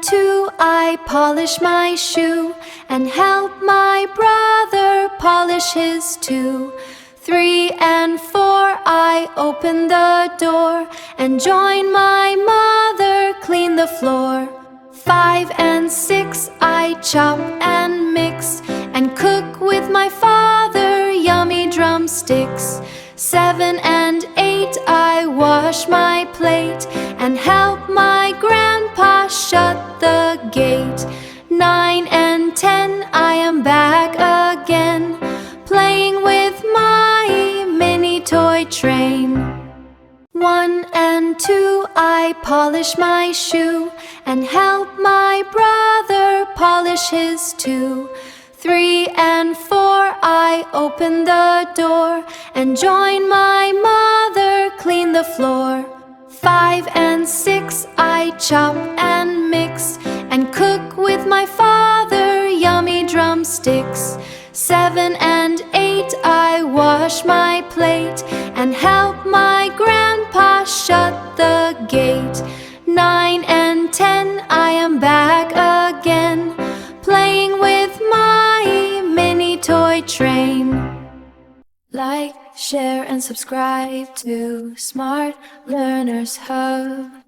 and 2, I polish my shoe and help my brother polish his too. 3 and 4, I open the door and join my mother clean the floor. 5 and 6, I chop and mix and cook with my father yummy drumsticks. 7 and 8, I wash my plate and help my grandpa shut the gate. 9 and 10, I am back again, playing with my mini toy train. 1 and 2, I polish my shoe and help my brother polish his too. 3 and 4, I open the door and join my mother clean the floor. 5 and 6, I chop and mix and cook with my father yummy drumsticks. 7 and 8, I wash my plate and help my grandpa shut the gate. 9 and 10, I am back again, playing with my mini toy train. Like, share, and subscribe to Smart Learners Hub.